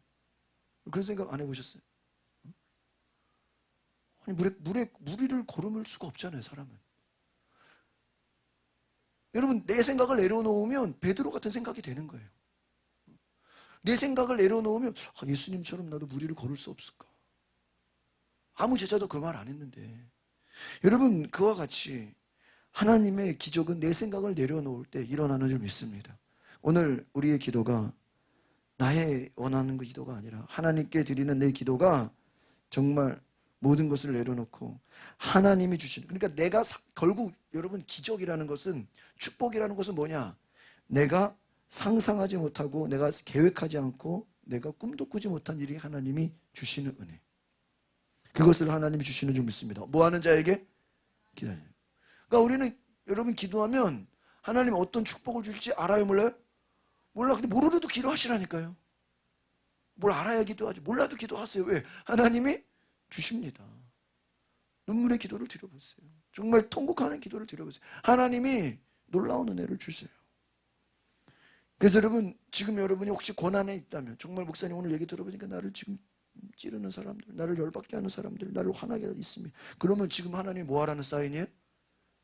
그런 생각 안 해보셨어요? 아니, 물 위를 걸을 수가 없잖아요, 사람은. 여러분, 내 생각을 내려놓으면 베드로 같은 생각이 되는 거예요. 내 생각을 내려놓으면 예수님처럼 나도 물 위를 걸을 수 없을까? 아무 제자도 그 말 안 했는데. 여러분, 그와 같이 하나님의 기적은 내 생각을 내려놓을 때 일어나는 줄 믿습니다. 오늘 우리의 기도가 나의 원하는 그 기도가 아니라 하나님께 드리는 내 기도가 정말 모든 것을 내려놓고 하나님이 주시는, 그러니까 내가 결국 여러분, 기적이라는 것은, 축복이라는 것은 뭐냐? 내가 상상하지 못하고 내가 계획하지 않고 내가 꿈도 꾸지 못한 일이 하나님이 주시는 은혜, 그것을 하나님이 주시는 줄 믿습니다. 뭐 하는 자에게? 기다려요. 그러니까 우리는 여러분 기도하면 하나님 어떤 축복을 줄지 알아요, 몰라요? 몰라. 근데 모르려도 기도하시라니까요. 뭘 알아야 기도하지. 몰라도 기도하세요. 왜? 하나님이 주십니다. 눈물의 기도를 드려보세요. 정말 통곡하는 기도를 드려보세요. 하나님이 놀라운 은혜를 주세요. 그래서 여러분, 지금 여러분이 혹시 고난에 있다면, 정말 목사님 오늘 얘기 들어보니까 나를 지금 찌르는 사람들, 나를 열받게 하는 사람들, 나를 화나게 있습니다. 그러면 지금 하나님이 뭐 하라는 사인이에요?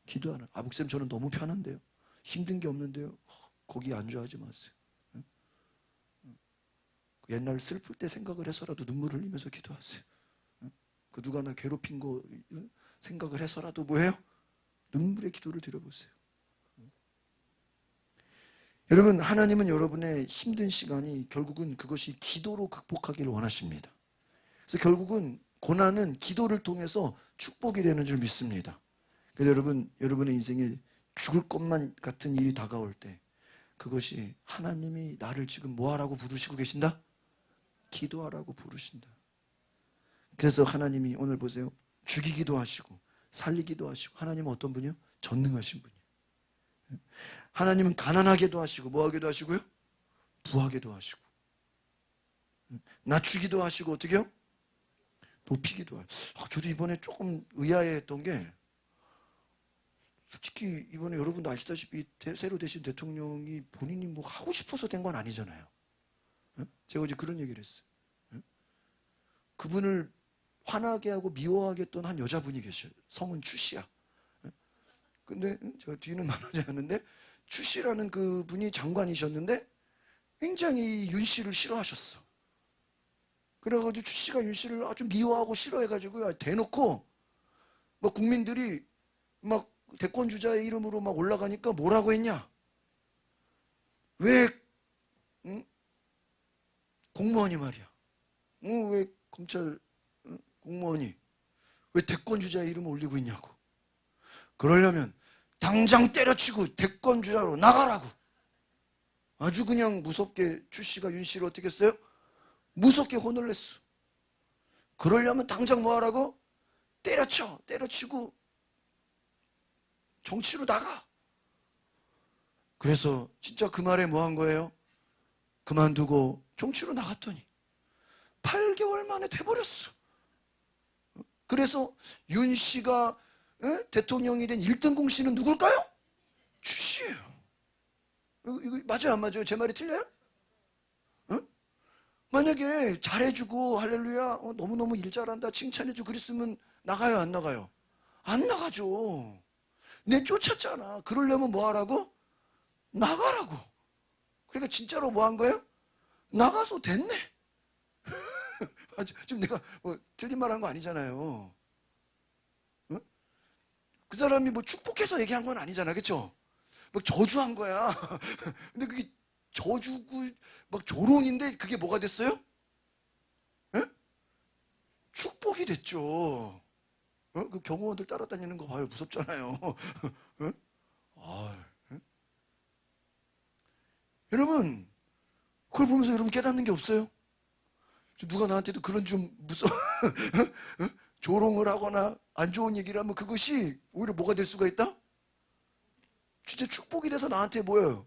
기도하는. 아, 목사님 저는 너무 편한데요. 힘든 게 없는데요. 거기 안주하지 마세요. 옛날 슬플 때 생각을 해서라도 눈물을 흘리면서 기도하세요. 그 누가 나 괴롭힌 거 생각을 해서라도 뭐예요? 눈물의 기도를 드려보세요. 여러분, 하나님은 여러분의 힘든 시간이 결국은 그것이 기도로 극복하기를 원하십니다. 그래서 결국은 고난은 기도를 통해서 축복이 되는 줄 믿습니다. 그래서 여러분의 인생에 죽을 것만 같은 일이 다가올 때 그것이 하나님이 나를 지금 뭐하라고 부르시고 계신다? 기도하라고 부르신다. 그래서 하나님이 오늘 보세요. 죽이기도 하시고 살리기도 하시고. 하나님은 어떤 분이요? 전능하신 분이에요. 하나님은 가난하게도 하시고 뭐하게도 하시고요? 부하게도 하시고. 낮추기도 하시고 어떻게 해요? 높이기도 하시고. 저도 이번에 조금 의아해했던 게, 솔직히 이번에 여러분도 아시다시피 새로 되신 대통령이 본인이 뭐 하고 싶어서 된 건 아니잖아요. 제가 어제 그런 얘기를 했어요. 그분을 화나게 하고 미워하게 했던 한 여자분이 계셔요. 성은 추씨야. 근데 제가 뒤는 말하지 않는데, 추씨라는 그분이 장관이셨는데 굉장히 윤 씨를 싫어하셨어. 그래가지고 추씨가 윤 씨를 아주 미워하고 싫어해가지고 대놓고 막 국민들이 막 대권 주자의 이름으로 막 올라가니까 뭐라고 했냐? 왜 공무원이 말이야, 왜 검찰 공무원이 왜 대권 주자의 이름을 올리고 있냐고. 그러려면 당장 때려치고 대권 주자로 나가라고. 아주 그냥 무섭게 주씨가 윤씨를 어떻게 했어요? 무섭게 혼을 냈어. 그러려면 당장 뭐 하라고? 때려치고 정치로 나가. 그래서 진짜 그 말에 뭐 한 거예요? 그만두고 정치로 나갔더니 8개월 만에 돼버렸어. 그래서 윤 씨가 대통령이 된 1등 공신은 누굴까요? 주 씨예요. 이거 맞아요, 안 맞아요? 제 말이 틀려요? 응? 만약에 잘해주고 할렐루야 너무너무 일 잘한다 칭찬해주고 그랬으면 나가요, 안 나가요? 안 나가죠. 내쫓았잖아. 그러려면 뭐 하라고? 나가라고. 그러니까 진짜로 뭐 한 거예요? 나가서 됐네. 지금 내가 뭐 틀린 말 한 거 아니잖아요. 응? 그 사람이 뭐 축복해서 얘기한 건 아니잖아, 그쵸? 막 저주한 거야. 근데 그게 저주고 막 조롱인데 그게 뭐가 됐어요? 응? 축복이 됐죠. 그 경호원들 따라다니는 거 봐요. 무섭잖아요. 응? 아, 응? 여러분 그걸 보면서 여러분 깨닫는 게 없어요? 누가 나한테도 그런 좀 조롱을 하거나 안 좋은 얘기를 하면 그것이 오히려 뭐가 될 수가 있다? 진짜 축복이 돼서 나한테 뭐예요?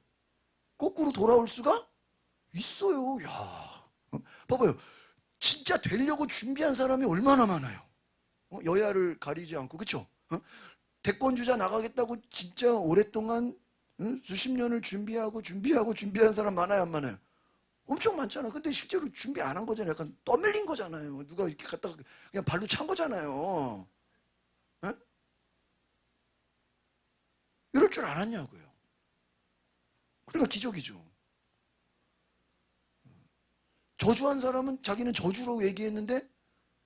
거꾸로 돌아올 수가 있어요. 야, 봐봐요. 진짜 되려고 준비한 사람이 얼마나 많아요. 여야를 가리지 않고, 그쵸? 대권 주자 나가겠다고 진짜 오랫동안 수십 년을 준비한 사람 많아요, 안 많아요? 엄청 많잖아. 근데 실제로 준비 안 한 거잖아요. 약간 떠밀린 거잖아요. 누가 이렇게 갖다가 그냥 발로 찬 거잖아요. 에? 이럴 줄 알았냐고요. 그러니까 기적이죠. 저주한 사람은 자기는 저주로 얘기했는데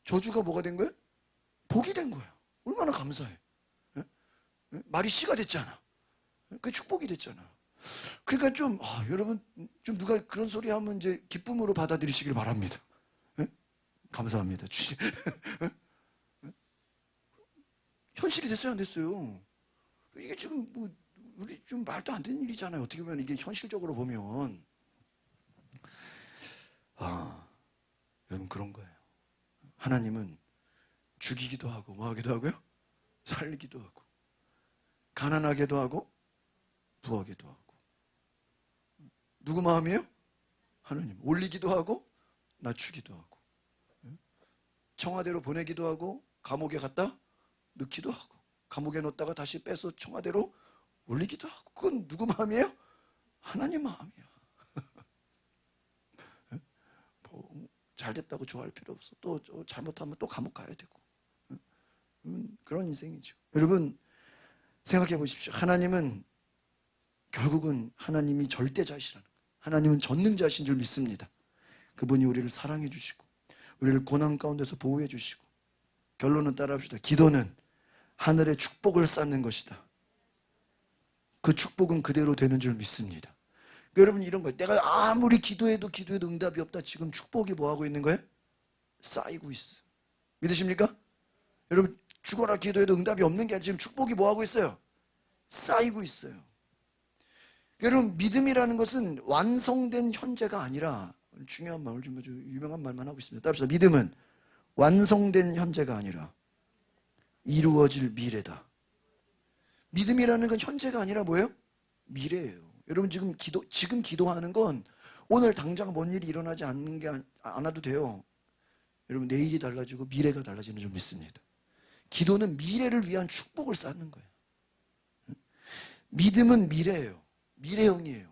저주가 뭐가 된 거예요? 복이 된 거야. 얼마나 감사해. 에? 말이 씨가 됐잖아. 그게 축복이 됐잖아. 그러니까 좀 여러분 좀 누가 그런 소리 하면 이제 기쁨으로 받아들이시길 바랍니다. 에? 감사합니다. 주시. 현실이 됐어요, 안 됐어요? 이게 지금 뭐 우리 좀 말도 안 되는 일이잖아요. 어떻게 보면 이게 현실적으로 보면 여러분 그런 거예요. 하나님은 죽이기도 하고 뭐 하기도 하고요? 살리기도 하고 가난하게도 하고 부하게도 하고 누구 마음이에요? 하나님. 올리기도 하고 낮추기도 하고 청와대로 보내기도 하고 감옥에 갖다 넣기도 하고 감옥에 넣었다가 다시 빼서 청와대로 올리기도 하고 그건 누구 마음이에요? 하나님 마음이야. 뭐 잘됐다고 좋아할 필요 없어. 또 잘못하면 또 감옥 가야 되고 그런 인생이죠. 여러분 생각해 보십시오. 하나님은 결국은 하나님이 절대자이시라는 거예요. 하나님은 전능자이신 줄 믿습니다. 그분이 우리를 사랑해 주시고 우리를 고난 가운데서 보호해 주시고 결론은 따라합시다. 기도는 하늘의 축복을 쌓는 것이다. 그 축복은 그대로 되는 줄 믿습니다. 여러분 이런 거예요. 내가 아무리 기도해도 응답이 없다. 지금 축복이 뭐하고 있는 거예요? 쌓이고 있어. 믿으십니까? 여러분 죽어라 기도해도 응답이 없는 게 아니라 지금 축복이 뭐하고 있어요? 쌓이고 있어요. 여러분 믿음이라는 것은 완성된 현재가 아니라 중요한 말, 좀 유명한 말만 하고 있습니다. 따라서 믿음은 완성된 현재가 아니라 이루어질 미래다. 믿음이라는 건 현재가 아니라 뭐예요? 미래예요. 여러분 지금 기도하는 건 오늘 당장 뭔 일이 일어나지 않아도 돼요. 여러분 내일이 달라지고 미래가 달라지는 줄 믿습니다. 기도는 미래를 위한 축복을 쌓는 거예요. 믿음은 미래예요. 미래형이에요.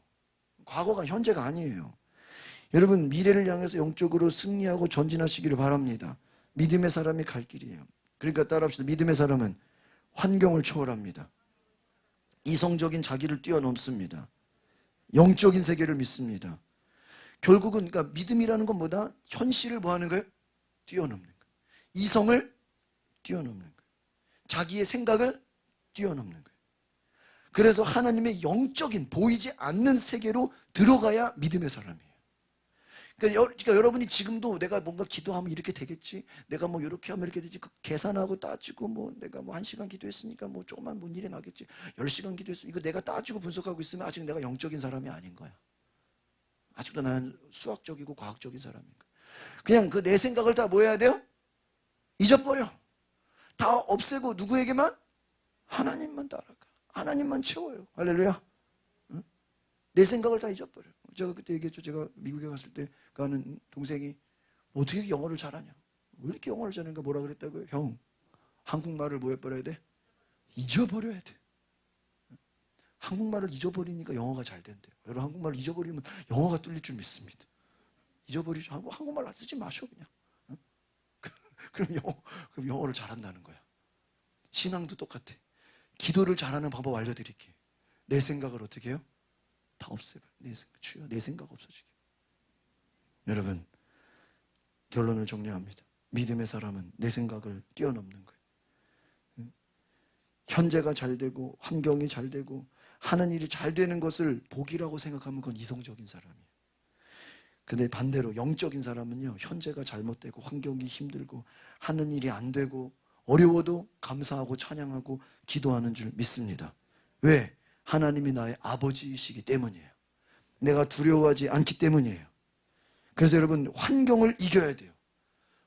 과거가 현재가 아니에요. 여러분 미래를 향해서 영적으로 승리하고 전진하시기를 바랍니다. 믿음의 사람이 갈 길이에요. 그러니까 따라합시다. 믿음의 사람은 환경을 초월합니다. 이성적인 자기를 뛰어넘습니다. 영적인 세계를 믿습니다. 결국은 그러니까 믿음이라는 건 뭐다? 현실을 뭐 하는 거예요? 뛰어넘는 거예요. 이성을 뛰어넘는 거예요. 자기의 생각을 뛰어넘는 거예요. 그래서 하나님의 영적인 보이지 않는 세계로 들어가야 믿음의 사람이에요. 그러니까 여러분이 지금도 내가 뭔가 기도하면 이렇게 되겠지, 내가 뭐 이렇게 하면 이렇게 되지, 그 계산하고 따지고 뭐 내가 뭐 1시간 기도했으니까 뭐 조금만 뭔 일이 나겠지, 10시간 기도했으면 이거 내가 따지고 분석하고 있으면 아직 내가 영적인 사람이 아닌 거야. 아직도 나는 수학적이고 과학적인 사람인 거야. 그냥 그 내 생각을 다 뭐 해야 돼요? 잊어버려. 다 없애고 누구에게만? 하나님만 따라가. 하나님만 채워요. 할렐루야. 응? 내 생각을 다 잊어버려. 제가 그때 얘기했죠. 제가 미국에 갔을 때 가는 동생이 어떻게 영어를 잘하냐, 왜 이렇게 영어를 잘하는가, 뭐라 그랬다고요? 형, 한국말을 뭐 해버려야 돼? 잊어버려야 돼. 한국말을 잊어버리니까 영어가 잘 된대요. 여러분, 한국말을 잊어버리면 영어가 뚫릴 줄 믿습니다. 잊어버리죠. 한국말 쓰지 마셔 그냥. 응? 그럼 영어를 잘한다는 거야. 신앙도 똑같아. 기도를 잘하는 방법 알려드릴게요. 내 생각을 어떻게 해요? 다 없애버려. 내 생각, 주여 내 생각 없어지게. 여러분, 결론을 정리합니다. 믿음의 사람은 내 생각을 뛰어넘는 거예요. 현재가 잘 되고 환경이 잘 되고 하는 일이 잘 되는 것을 복이라고 생각하면 그건 이성적인 사람이에요. 근데 반대로 영적인 사람은요, 현재가 잘못되고 환경이 힘들고 하는 일이 안 되고 어려워도 감사하고 찬양하고 기도하는 줄 믿습니다. 왜? 하나님이 나의 아버지이시기 때문이에요. 내가 두려워하지 않기 때문이에요. 그래서 여러분, 환경을 이겨야 돼요.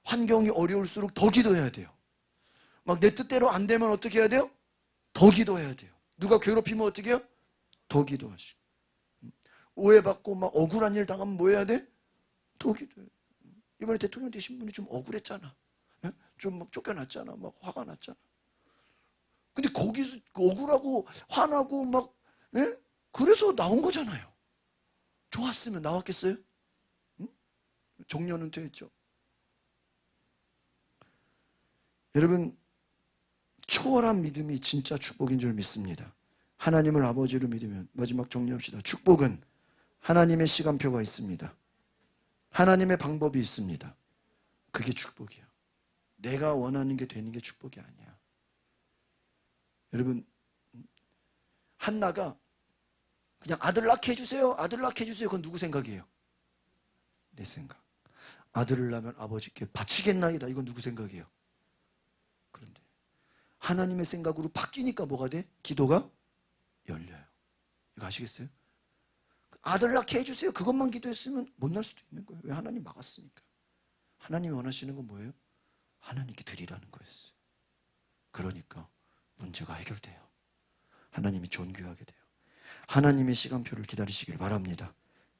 환경이 어려울수록 더 기도해야 돼요. 막 내 뜻대로 안 되면 어떻게 해야 돼요? 더 기도해야 돼요. 누가 괴롭히면 어떻게 해요? 더 기도하시고. 오해받고 막 억울한 일 당하면 뭐 해야 돼? 더 기도해요. 이번에 대통령 되신 분이 좀 억울했잖아. 좀 막 쫓겨났잖아. 막 화가 났잖아. 근데 거기서 억울하고 화나고 막 그래서 나온 거잖아요. 좋았으면 나왔겠어요? 응? 정년은 됐죠. 여러분, 초월한 믿음이 진짜 축복인 줄 믿습니다. 하나님을 아버지로 믿으면, 마지막 정리합시다. 축복은 하나님의 시간표가 있습니다. 하나님의 방법이 있습니다. 그게 축복이야. 내가 원하는 게 되는 게 축복이 아니야. 여러분, 한나가 그냥 아들 낳게 해주세요, 아들 낳게 해주세요. 그건 누구 생각이에요? 내 생각. 아들을 낳으면 아버지께 바치겠나이다. 이건 누구 생각이에요? 그런데 하나님의 생각으로 바뀌니까 뭐가 돼? 기도가 열려요. 이거 아시겠어요? 아들 낳게 해주세요. 그것만 기도했으면 못 날 수도 있는 거예요. 왜? 하나님 막았으니까. 하나님이 원하시는 건 뭐예요? 하나님께 드리라는 거였어요. 그러니까 문제가 해결돼요. 하나님이 존귀하게 돼요. 하나님의 시간표를 기다리시길 바랍니다.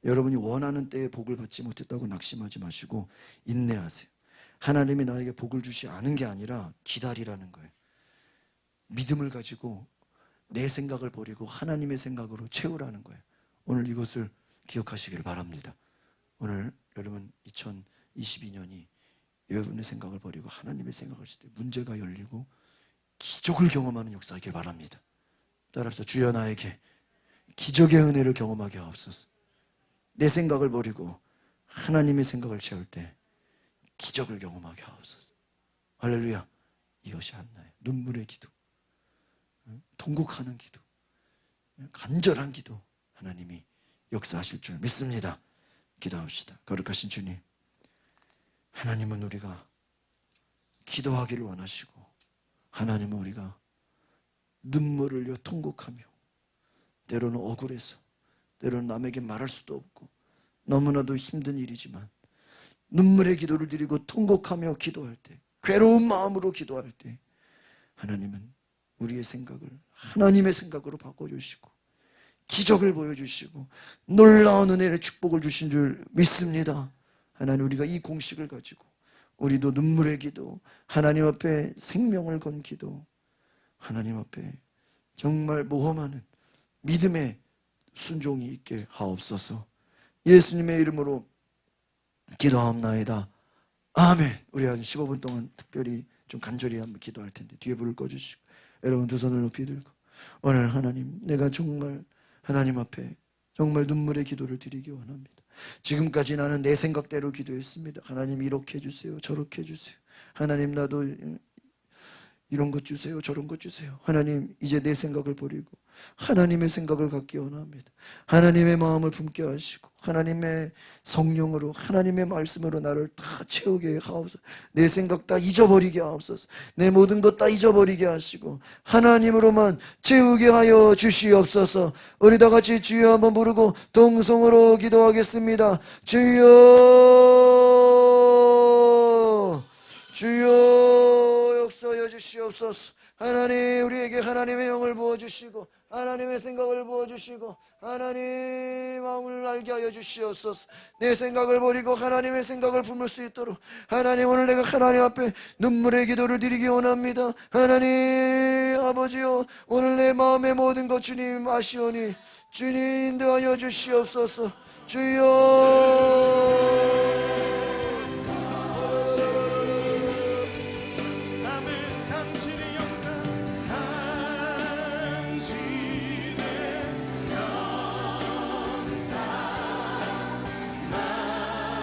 여러분이 원하는 때에 복을 받지 못했다고 낙심하지 마시고 인내하세요. 하나님이 나에게 복을 주시 않은 게 아니라 기다리라는 거예요. 믿음을 가지고 내 생각을 버리고 하나님의 생각으로 채우라는 거예요. 오늘 이것을 기억하시길 바랍니다. 오늘 여러분 2022년이 여러분의 생각을 버리고 하나님의 생각을 하실 때 문제가 열리고 기적을 경험하는 역사이길 바랍니다. 따라서 주여 나에게 기적의 은혜를 경험하게 하옵소서. 내 생각을 버리고 하나님의 생각을 채울 때 기적을 경험하게 하옵소서. 할렐루야. 이것이 한나의 눈물의 기도, 통곡하는 기도, 간절한 기도, 하나님이 역사하실 줄 믿습니다. 기도합시다. 거룩하신 주님, 하나님은 우리가 기도하기를 원하시고, 하나님은 우리가 눈물을 흘려 통곡하며, 때로는 억울해서, 때로는 남에게 말할 수도 없고 너무나도 힘든 일이지만 눈물의 기도를 드리고 통곡하며 기도할 때, 괴로운 마음으로 기도할 때 하나님은 우리의 생각을 하나님의 생각으로 바꿔주시고 기적을 보여주시고 놀라운 은혜의 축복을 주신 줄 믿습니다. 하나님, 우리가 이 공식을 가지고 우리도 눈물의 기도, 하나님 앞에 생명을 건 기도, 하나님 앞에 정말 모험하는 믿음의 순종이 있게 하옵소서. 예수님의 이름으로 기도하옵나이다. 아멘. 우리 한 15분 동안 특별히 좀 간절히 한번 기도할 텐데 뒤에 불을 꺼주시고 여러분 두 손을 높이 들고, 오늘 하나님, 내가 정말 하나님 앞에 정말 눈물의 기도를 드리기 원합니다. 지금까지 나는 내 생각대로 기도했습니다. 하나님, 이렇게 해주세요, 저렇게 해주세요. 하나님, 나도 이런 것 주세요, 저런 것 주세요. 하나님, 이제 내 생각을 버리고 하나님의 생각을 갖기 원합니다. 하나님의 마음을 품게 하시고 하나님의 성령으로, 하나님의 말씀으로 나를 다 채우게 하옵소서. 내 생각 다 잊어버리게 하옵소서. 내 모든 것 다 잊어버리게 하시고 하나님으로만 채우게 하여 주시옵소서. 우리 다 같이 주여 한번 부르고 동성으로 기도하겠습니다. 주여, 주여 역사하여 주시옵소서. 하나님, 우리에게 하나님의 영을 부어주시고 하나님의 생각을 부어주시고 하나님 마음을 알게 하여 주시옵소서. 내 생각을 버리고 하나님의 생각을 품을 수 있도록 하나님, 오늘 내가 하나님 앞에 눈물의 기도를 드리기 원합니다. 하나님 아버지여, 오늘 내 마음의 모든 것 주님 아시오니 주님 인도하여 주시옵소서. 주여.